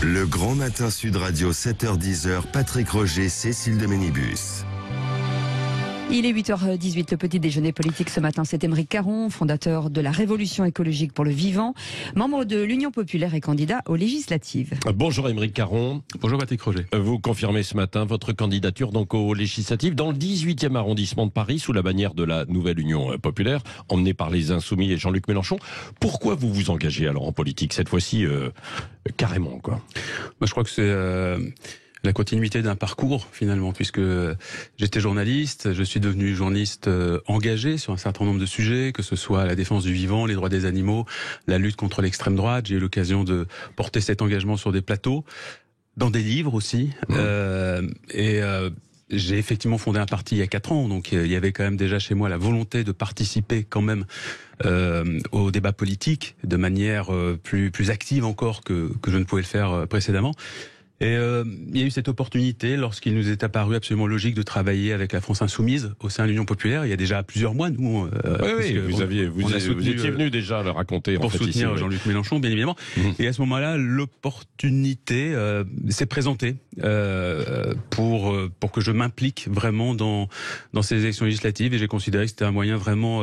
Le Grand Matin Sud Radio, 7h-10h, Patrick Roger, Cécile de Ménibus. Il est 8h18, le petit déjeuner politique ce matin. C'est Aymeric Caron, fondateur de la Révolution écologique pour le vivant, membre de l'Union populaire et candidat aux législatives. Bonjour Aymeric Caron. Bonjour Patrick Roger. Vous confirmez ce matin votre candidature donc aux législatives dans le 18e arrondissement de Paris sous la bannière de la nouvelle Union populaire, emmenée par les Insoumis et Jean-Luc Mélenchon. Pourquoi vous vous engagez alors en politique cette fois-ci carrément quoi? Je crois que c'est la continuité d'un parcours finalement, puisque j'étais journaliste, je suis devenu journaliste engagé sur un certain nombre de sujets, que ce soit la défense du vivant, les droits des animaux, la lutte contre l'extrême droite. J'ai eu l'occasion de porter cet engagement sur des plateaux, dans des livres aussi, j'ai effectivement fondé un parti il y a 4 ans, donc il y avait quand même déjà chez moi la volonté de participer quand même au débat politique de manière plus active encore que je ne pouvais le faire précédemment. Et il y a eu cette opportunité lorsqu'il nous est apparu absolument logique de travailler avec la France Insoumise au sein de l'Union populaire. Il y a déjà plusieurs mois, nous. Vous étiez venu déjà le raconter pour soutenir ici, Jean-Luc Mélenchon, bien évidemment. Et à ce moment-là, l'opportunité s'est présentée pour que je m'implique vraiment dans ces élections législatives. Et j'ai considéré que c'était un moyen vraiment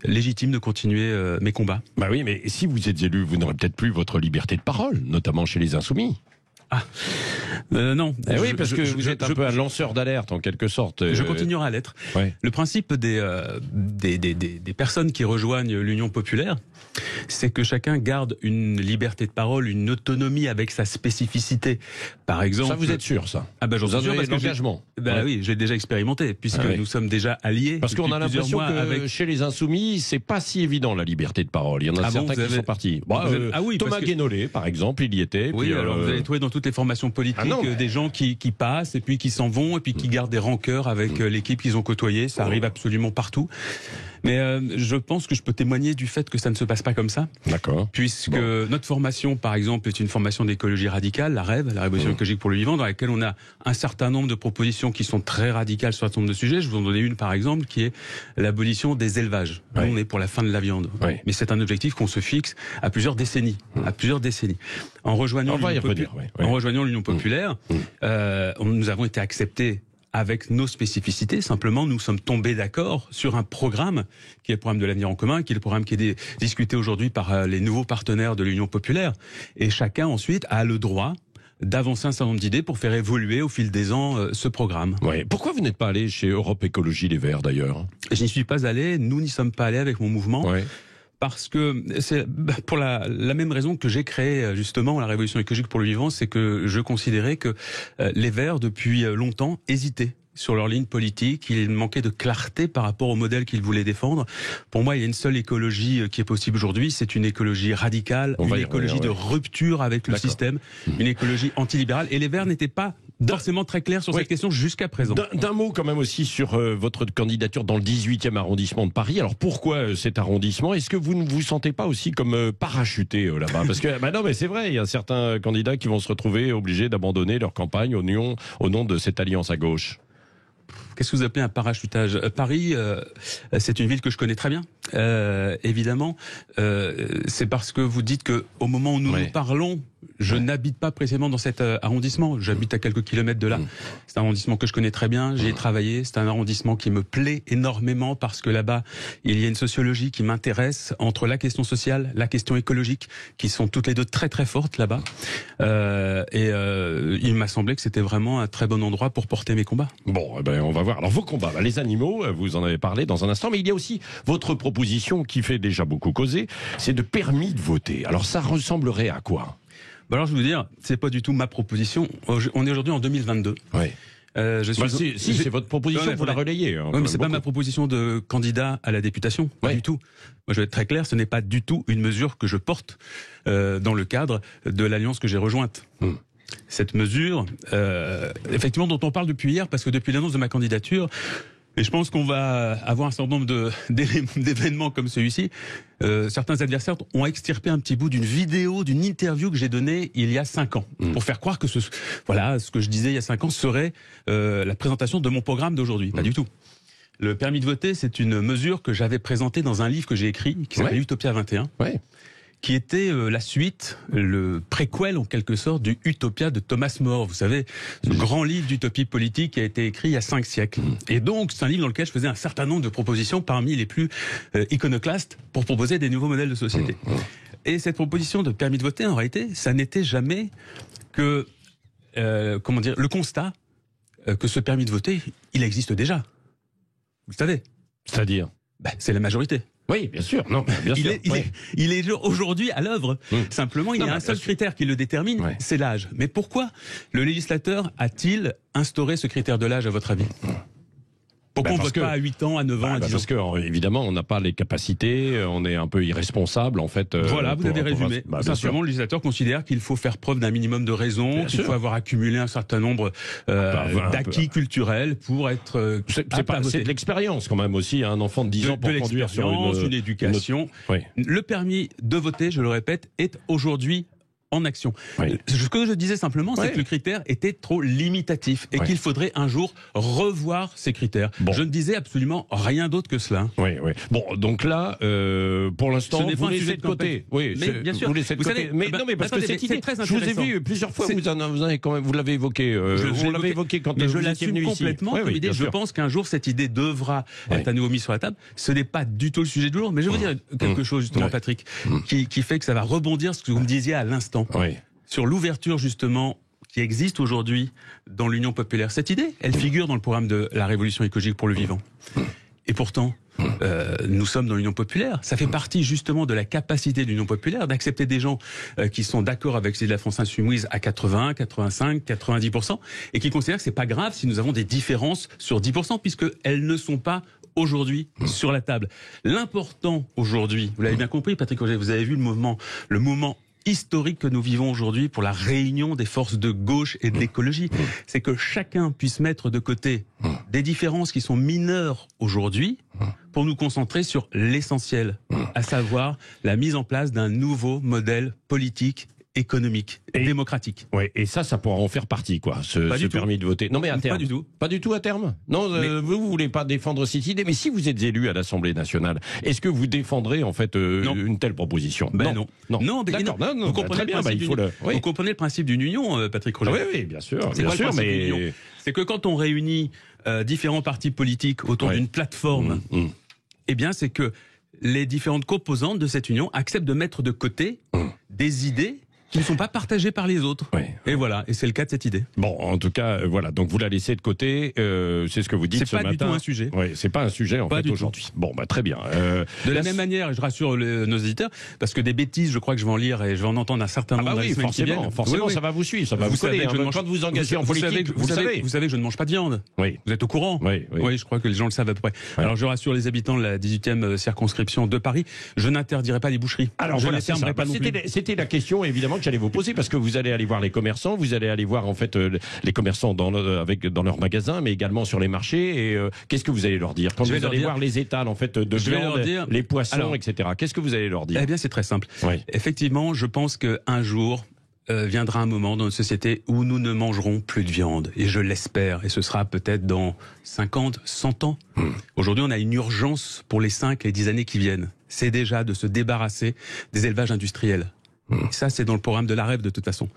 légitime de continuer mes combats. Bah oui, mais si vous êtes élu, vous n'aurez peut-être plus votre liberté de parole, notamment chez les Insoumis. Non. Oui, parce que vous êtes un peu un lanceur d'alerte en quelque sorte. Je continuerai à l'être. Ouais. Le principe des personnes qui rejoignent l'Union populaire, c'est que chacun garde une liberté de parole, une autonomie avec sa spécificité. Par exemple. Ça, vous êtes sûr, ça? Ah ben, j'en suis sûr parce que l'engagement. Oui, j'ai déjà expérimenté puisque nous sommes déjà alliés. Parce qu'on a l'impression que chez les Insoumis, c'est pas si évident la liberté de parole. Il y en a certains qui sont partis. Thomas Guénolé, par exemple, il y était. Oui, alors vous allez trouver dans toutes les formations politiques des gens qui passent et puis qui s'en vont et puis qui gardent des rancœurs avec l'équipe qu'ils ont côtoyée. Ça arrive absolument partout. Mais je pense que je peux témoigner du fait que ça ne se passe pas comme ça. D'accord. Puisque notre formation, par exemple, est une formation d'écologie radicale, la REV, la Révolution écologique pour le vivant, dans laquelle on a un certain nombre de propositions qui sont très radicales sur un certain nombre de sujets. Je vous en donner une, par exemple, qui est l'abolition des élevages. Nous, on est pour la fin de la viande. Mais c'est un objectif qu'on se fixe à plusieurs décennies. En rejoignant l'Union populaire, nous avons été acceptés avec nos spécificités. Simplement, nous sommes tombés d'accord sur un programme qui est le programme de l'avenir en commun, qui est le programme qui est discuté aujourd'hui par les nouveaux partenaires de l'Union populaire. Et chacun ensuite a le droit d'avancer un certain nombre d'idées pour faire évoluer au fil des ans ce programme. Ouais. Pourquoi vous n'êtes pas allé chez Europe Écologie Les Verts d'ailleurs? Je n'y suis pas allé, nous n'y sommes pas allés avec mon mouvement. Ouais. Parce que c'est pour la même raison que j'ai créé justement la Révolution écologique pour le vivant, c'est que je considérais que les Verts depuis longtemps hésitaient sur leur ligne politique, il manquait de clarté par rapport au modèle qu'ils voulaient défendre. Pour moi, il y a une seule écologie qui est possible aujourd'hui, c'est une écologie radicale, une écologie de rupture avec le système, une écologie antilibérale. Et les Verts n'étaient pas forcément très clairs sur cette question jusqu'à présent. D'un mot quand même aussi sur votre candidature dans le 18e arrondissement de Paris. Alors pourquoi cet arrondissement? Est-ce que vous ne vous sentez pas aussi comme parachuté là-bas? Parce que non, mais c'est vrai, il y a certains candidats qui vont se retrouver obligés d'abandonner leur campagne au nom de cette alliance à gauche. Qu'est-ce que vous appelez un parachutage? Paris, c'est une ville que je connais très bien. Évidemment, c'est parce que vous dites que au moment où nous parlons, je n'habite pas précisément dans cet arrondissement. J'habite à quelques kilomètres de là. C'est un arrondissement que je connais très bien. J'y ai travaillé. C'est un arrondissement qui me plaît énormément parce que là-bas, il y a une sociologie qui m'intéresse entre la question sociale, la question écologique, qui sont toutes les deux très très fortes là-bas. Il m'a semblé que c'était vraiment un très bon endroit pour porter mes combats. Bon, on va voir. Alors vos combats, les animaux, vous en avez parlé dans un instant, mais il y a aussi votre proposition qui fait déjà beaucoup causer, c'est de permis de voter. Alors ça ressemblerait à quoi? Alors je vais vous dire, c'est pas du tout ma proposition. On est aujourd'hui en 2022. Oui. C'est votre proposition, vous la relayez. Oui, mais c'est pas ma proposition de candidat à la députation, pas du tout. Moi, je vais être très clair, ce n'est pas du tout une mesure que je porte dans le cadre de l'alliance que j'ai rejointe. Cette mesure, effectivement, dont on parle depuis hier, parce que depuis l'annonce de ma candidature, et je pense qu'on va avoir un certain nombre d'événements comme celui-ci. Certains adversaires ont extirpé un petit bout d'une vidéo, d'une interview que j'ai donnée il y a 5 ans, pour faire croire que ce que je disais il y a 5 ans serait la présentation de mon programme d'aujourd'hui. Pas du tout. Le permis de voter, c'est une mesure que j'avais présentée dans un livre que j'ai écrit, qui s'appelle Utopia 21. qui était la suite, le préquel en quelque sorte du Utopia de Thomas More. Vous savez, ce grand livre d'utopie politique qui a été écrit il y a 5 siècles. Et donc, c'est un livre dans lequel je faisais un certain nombre de propositions parmi les plus iconoclastes pour proposer des nouveaux modèles de société. Et cette proposition de permis de voter, en réalité, ça n'était jamais que, le constat que ce permis de voter, il existe déjà. Vous le savez. C'est-à-dire c'est la majorité. Oui, bien sûr. Non, bien sûr. Il est aujourd'hui à l'œuvre. Simplement, il y a un seul critère qui le détermine, c'est l'âge. Mais pourquoi le législateur a-t-il instauré ce critère de l'âge, à votre avis ? Pourquoi on ne vote pas à 8 ans, à 9 ans, à 10 ans ? Parce que, évidemment, on n'a pas les capacités, on est un peu irresponsable, en fait. Voilà, vous avez résumé. Simplement, le législateur considère qu'il faut faire preuve d'un minimum de raison, qu'il faut avoir accumulé un certain nombre d'acquis culturels pour être c'est de l'expérience, quand même, aussi, un enfant de 10 ans pour conduire sur une éducation. Le permis de voter, je le répète, est aujourd'hui en action. Ce que je disais simplement, c'est que le critère était trop limitatif et qu'il faudrait un jour revoir ces critères. Je ne disais absolument rien d'autre que cela. Bon, donc là, pour l'instant, vous laissez de côté. Oui, mais bien sûr. Vous laissez de côté. Mais non, mais parce que cette idée, je vous ai vu plusieurs fois, vous l'avez évoqué. Vous l'avez évoqué quand vous étiez venu ici. Complètement. Je pense qu'un jour cette idée devra être à nouveau mise sur la table. Ce n'est pas du tout le sujet du jour, mais je vais vous dire quelque chose justement, Patrick, qui fait que ça va rebondir ce que vous me disiez à l'instant. Sur l'ouverture justement qui existe aujourd'hui dans l'Union populaire. Cette idée, elle figure dans le programme de la Révolution écologique pour le vivant. Et pourtant, nous sommes dans l'Union populaire. Ça fait partie justement de la capacité de l'Union populaire d'accepter des gens qui sont d'accord avec l'idée de la France insoumise à 80, 85, 90%, et qui considèrent que c'est pas grave si nous avons des différences sur 10%, puisqu'elles ne sont pas aujourd'hui sur la table. L'important aujourd'hui, vous l'avez bien compris, Patrick Roger, vous avez vu le moment historique que nous vivons aujourd'hui pour la réunion des forces de gauche et de l'écologie, c'est que chacun puisse mettre de côté des différences qui sont mineures aujourd'hui pour nous concentrer sur l'essentiel, à savoir la mise en place d'un nouveau modèle politique, économique et démocratique. Et ça pourra en faire partie, quoi, ce permis de voter. Non, mais à terme. Pas du tout. Pas du tout à terme. Non, vous voulez pas défendre cette idée, mais si vous êtes élu à l'Assemblée nationale, est-ce que vous défendrez, en fait, une telle proposition? Non. D'accord. Non, vous comprenez le principe vous comprenez le principe d'une union, Patrick Roger? Oui, bien sûr. C'est quoi le principe d'une union? C'est que quand on réunit différents partis politiques autour d'une plateforme, eh bien, c'est que les différentes composantes de cette union acceptent de mettre de côté des idées qui ne sont pas partagés par les autres. Et voilà, et c'est le cas de cette idée. Bon, en tout cas, voilà, donc vous la laissez de côté, c'est ce que vous dites ce matin. C'est pas du tout un sujet. C'est pas un sujet, en fait, aujourd'hui. Bon, très bien. De la même manière, et je rassure nos éditeurs, parce que des bêtises, je crois que je vais en lire et je vais en entendre un certain nombre dans les semaines qui viennent. Forcément, ça va vous suivre, ça va vous coller. Quand vous engagez en politique, vous savez que je ne mange pas de viande. Vous êtes au courant? Oui, je crois que les gens le savent à peu près. Alors, je rassure les habitants de la 18e circonscription de Paris, je n'interdirai pas les boucheries. Alors, je ne fermerai pas non plus. C'était la question, évidemment, que j'allais vous poser, parce que vous allez aller voir les commerçants, vous allez aller voir en fait les commerçants dans leurs magasins, mais également sur les marchés. Et qu'est-ce que vous allez leur dire quand vous allez voir les étals en fait de viande, les poissons, etc. Qu'est-ce que vous allez leur dire? Eh bien, c'est très simple. Effectivement, je pense qu'un jour viendra un moment dans notre société où nous ne mangerons plus de viande. Et je l'espère. Et ce sera peut-être dans 50, 100 ans. Aujourd'hui, on a une urgence pour les 5 et 10 années qui viennent. C'est déjà de se débarrasser des élevages industriels. Et ça, c'est dans le programme de la REV de toute façon.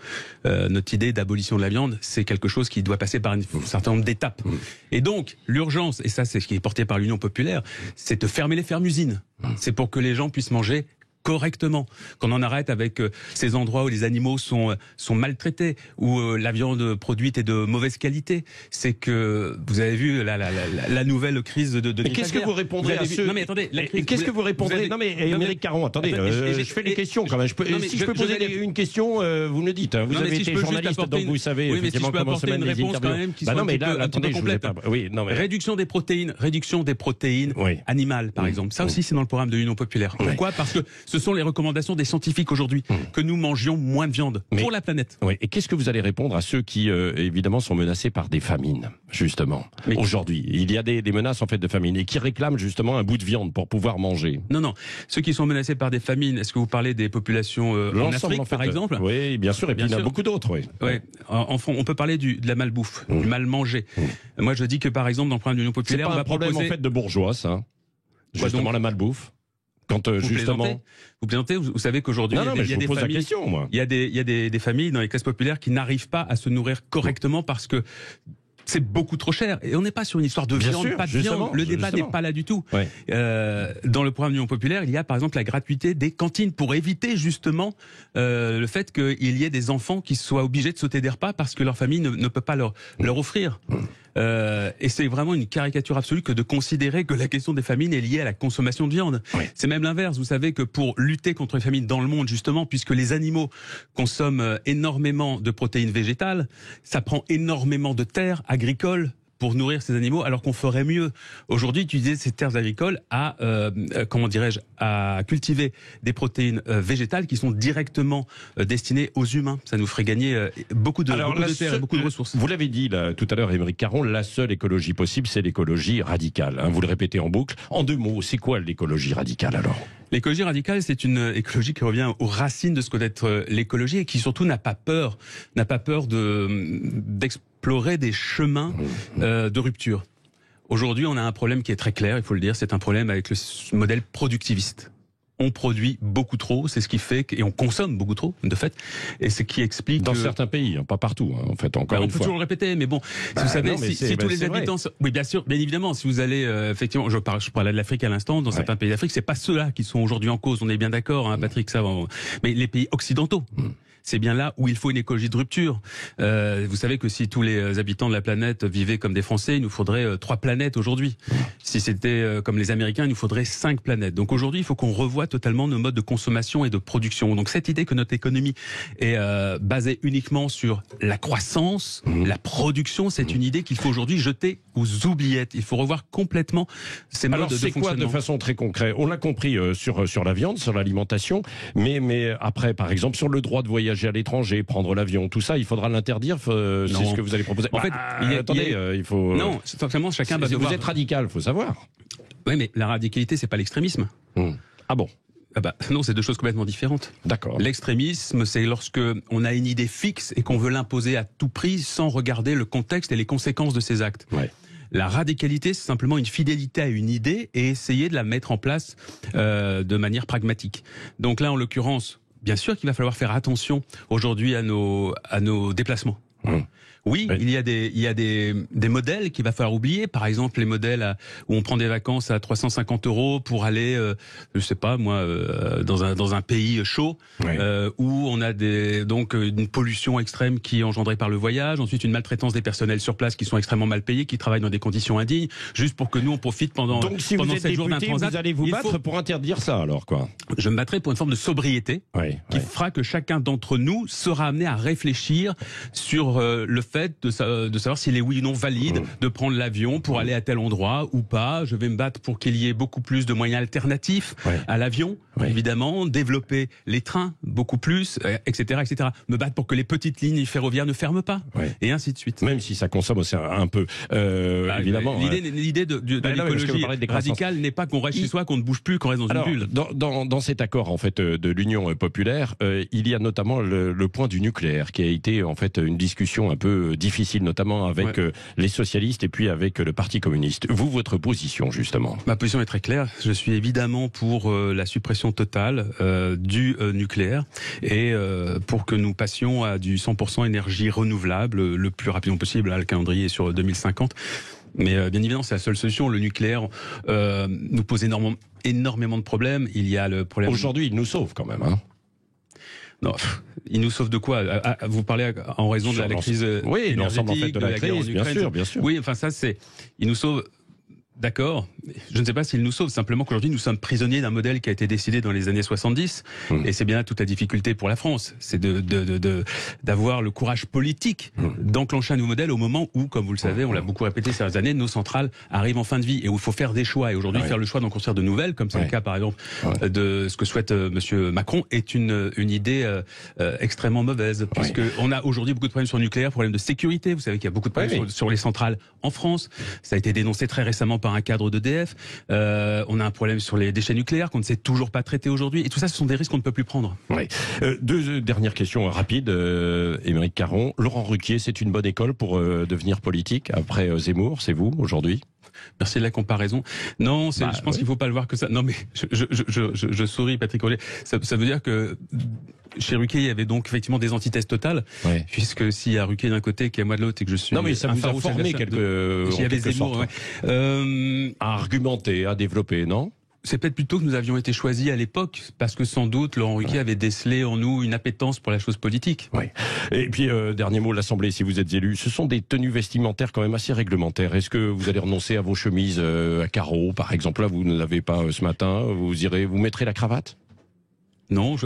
Notre idée d'abolition de la viande, c'est quelque chose qui doit passer par un certain nombre d'étapes. Et donc, l'urgence, et ça c'est ce qui est porté par l'Union populaire, c'est de fermer les fermes-usines. C'est pour que les gens puissent manger correctement, qu'on en arrête avec ces endroits où les animaux sont maltraités, où la viande produite est de mauvaise qualité. C'est que vous avez vu la nouvelle crise de mais qu'est-ce que vous répondrez à ceux... Non mais attendez, qu'est-ce que vous répondrez... Non mais Émeric Caron, attendez, je fais les questions quand même. Si je peux poser une question, vous me le dites. Vous avez été journaliste, donc vous savez effectivement comment se mènent les interviews. Non mais là, attendez, je vous ai pas... Réduction des protéines animales, par exemple. Ça aussi, c'est dans le programme de l'Union populaire. Pourquoi? Parce que ce sont les recommandations des scientifiques aujourd'hui, que nous mangions moins de viande pour la planète. Et qu'est-ce que vous allez répondre à ceux qui, évidemment, sont menacés par des famines, justement, aujourd'hui? Il y a des menaces, en fait, de famine, et qui réclament, justement, un bout de viande pour pouvoir manger. Non. Ceux qui sont menacés par des famines, est-ce que vous parlez des populations en Afrique, en fait, par exemple? Oui, bien sûr, et puis il y en a beaucoup d'autres, on peut parler de la malbouffe, du mal manger. Moi, je dis que, par exemple, dans le programme de l'Union populaire, on va proposer... C'est pas un problème, en fait, de bourgeois, ça. Justement, la malbouffe. Quand justement... Vous plaisantez, vous savez qu'aujourd'hui, il y a des familles, question, moi. il y a des familles dans les classes populaires qui n'arrivent pas à se nourrir correctement parce que c'est beaucoup trop cher. Et on n'est pas sur une histoire de viande, pas de viande. Le débat n'est pas là du tout. Ouais. Dans le programme d'Union populaire, il y a par exemple la gratuité des cantines pour éviter justement le fait qu'il y ait des enfants qui soient obligés de sauter des repas parce que leur famille ne peut pas leur offrir. Et c'est vraiment une caricature absolue que de considérer que la question des famines est liée à la consommation de viande. Oui. C'est même l'inverse. Vous savez que pour lutter contre les famines dans le monde, justement, puisque les animaux consomment énormément de protéines végétales, ça prend énormément de terres agricoles pour nourrir ces animaux, alors qu'on ferait mieux aujourd'hui utiliser ces terres agricoles à à cultiver des protéines végétales qui sont directement destinées aux humains. Ça nous ferait gagner beaucoup de terres et beaucoup de ressources. Vous l'avez dit là, tout à l'heure, Aymeric Caron, la seule écologie possible, c'est l'écologie radicale. Hein, vous le répétez en boucle. En 2 mots, c'est quoi l'écologie radicale alors ? L'écologie radicale, c'est une écologie qui revient aux racines de ce que doit être l'écologie et qui surtout n'a pas peur d'explorer des chemins de rupture. Aujourd'hui, on a un problème qui est très clair, il faut le dire, c'est un problème avec le modèle productiviste. On produit beaucoup trop, c'est ce qui fait et on consomme beaucoup trop, de fait, et ce qui explique dans certains pays, hein, pas partout, hein, en fait. Encore une fois, on peut toujours le répéter, mais bon, vous savez, si tous les habitants, oui, bien sûr, bien évidemment, si vous allez effectivement, je parlais de l'Afrique à l'instant, dans certains pays d'Afrique, c'est pas ceux-là qui sont aujourd'hui en cause. On est bien d'accord, hein, Patrick, ça, mais les pays occidentaux. C'est bien là où il faut une écologie de rupture. Vous savez que si tous les habitants de la planète vivaient comme des Français, il nous faudrait 3 planètes aujourd'hui. Si c'était comme les Américains, il nous faudrait 5 planètes. Donc aujourd'hui, il faut qu'on revoie totalement nos modes de consommation et de production. Donc cette idée que notre économie est basée uniquement sur la croissance, la production, c'est une idée qu'il faut aujourd'hui jeter aux oubliettes. Il faut revoir complètement ces modes de fonctionnement. Alors c'est quoi de façon très concrète ? On l'a compris sur la viande, sur l'alimentation, mais après, par exemple, sur le droit de voyager à l'étranger, prendre l'avion, tout ça, il faudra l'interdire. C'est ce que vous allez proposer. En fait, il faut. Non, simplement chacun va devoir. Vous êtes radical, faut savoir. Oui, mais la radicalité, c'est pas l'extrémisme. Ah bon ? Non, c'est 2 choses complètement différentes. D'accord. L'extrémisme, c'est lorsque on a une idée fixe et qu'on veut l'imposer à tout prix sans regarder le contexte et les conséquences de ses actes. Ouais. La radicalité, c'est simplement une fidélité à une idée et essayer de la mettre en place de manière pragmatique. Donc là, en l'occurrence, bien sûr qu'il va falloir faire attention aujourd'hui à nos déplacements. Oui, il y a des modèles qu'il va falloir oublier. Par exemple, les modèles où on prend des vacances à 350 € pour aller, je sais pas moi, dans un pays chaud, où on a donc une pollution extrême qui est engendrée par le voyage. Ensuite, une maltraitance des personnels sur place qui sont extrêmement mal payés, qui travaillent dans des conditions indignes, juste pour que nous on profite pendant. Donc, si vous êtes 7 jours d'un transat, vous allez vous battre pour interdire ça, alors quoi ? Je me battrai pour une forme de sobriété qui fera que chacun d'entre nous sera amené à réfléchir sur le fait de savoir s'il est oui ou non valide de prendre l'avion pour aller à tel endroit ou pas. Je vais me battre pour qu'il y ait beaucoup plus de moyens alternatifs à l'avion, évidemment, développer les trains beaucoup plus, etc., etc. Me battre pour que les petites lignes ferroviaires ne ferment pas, et ainsi de suite. Même si ça consomme aussi un peu, évidemment. L'idée de l'écologie radicale n'est pas qu'on reste chez soi, qu'on ne bouge plus, qu'on reste dans une bulle. Dans cet accord en fait de l'Union populaire, il y a notamment le point du nucléaire qui a été en fait une discussion un peu difficile, notamment avec les socialistes et puis avec le Parti communiste. Vous, votre position, justement ? Ma position est très claire. Je suis évidemment pour la suppression totale du nucléaire et pour que nous passions à du 100% énergie renouvelable le plus rapidement possible. Là, le calendrier est sur 2050. Mais bien évidemment, c'est la seule solution. Le nucléaire nous pose énormément de problèmes. Il y a le problème... Aujourd'hui, il nous sauve quand même, hein. Non, il nous sauve de quoi ? Vous parlez en raison de la crise énergétique, l'ensemble en fait de la guerre en Ukraine. Bien sûr. Oui, enfin ça c'est... Il nous sauve... D'accord. Je ne sais pas s'il nous sauve. Simplement qu'aujourd'hui, nous sommes prisonniers d'un modèle qui a été décidé dans les années 70. Et c'est bien là toute la difficulté pour la France. C'est d'avoir le courage politique d'enclencher un nouveau modèle au moment où, comme vous le savez, on l'a beaucoup répété ces dernières années, nos centrales arrivent en fin de vie et où il faut faire des choix. Et aujourd'hui, faire le choix d'en construire de nouvelles, comme c'est le cas, par exemple, de ce que souhaite Monsieur Macron, est une idée extrêmement mauvaise. Puisque on a aujourd'hui beaucoup de problèmes sur le nucléaire, problèmes de sécurité. Vous savez qu'il y a beaucoup de problèmes sur les centrales en France. Ça a été dénoncé très récemment par un cadre d'EDF. On a un problème sur les déchets nucléaires qu'on ne sait toujours pas traiter aujourd'hui. Et tout ça, ce sont des risques qu'on ne peut plus prendre. Deux dernières questions rapides, Aymeric Caron. Laurent Ruquier, c'est une bonne école pour devenir politique après Zemmour, c'est vous, aujourd'hui ? Merci de la comparaison. Non, je pense qu'il faut pas le voir que ça. Non, mais je souris, Patrick Roger. Ça veut dire que chez Ruquier, il y avait donc effectivement des antithèses totales, puisque s'il y a Ruquier d'un côté, qu'il y a moi de l'autre, et que je suis... Non, mais ça vous a formé s'il y avait Zemmour, à argumenter, à développer, non? C'est peut-être plutôt que nous avions été choisis à l'époque, parce que sans doute Laurent Ruquier avait décelé en nous une appétence pour la chose politique. Oui. Et puis, dernier mot, l'Assemblée, si vous êtes élu, ce sont des tenues vestimentaires quand même assez réglementaires. Est-ce que vous allez renoncer à vos chemises à carreaux, par exemple? Là, vous ne l'avez pas ce matin. Vous mettrez la cravate? Non, je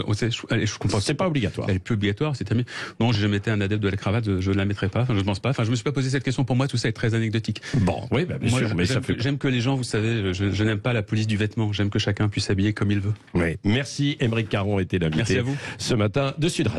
comprends. C'est pas obligatoire. Elle est plus obligatoire, c'est terminé. Non, j'ai jamais été un adepte de la cravate, je ne la mettrai pas. Enfin, je ne pense pas. Enfin, je me suis pas posé cette question. Pour moi, tout ça est très anecdotique. Bon, oui, bien sûr, mais ça fait. J'aime que les gens, vous savez, je n'aime pas la police du vêtement. J'aime que chacun puisse s'habiller comme il veut. Oui. Merci, Aymeric Caron était l'invité. Merci à vous. Ce matin de Sud Radio.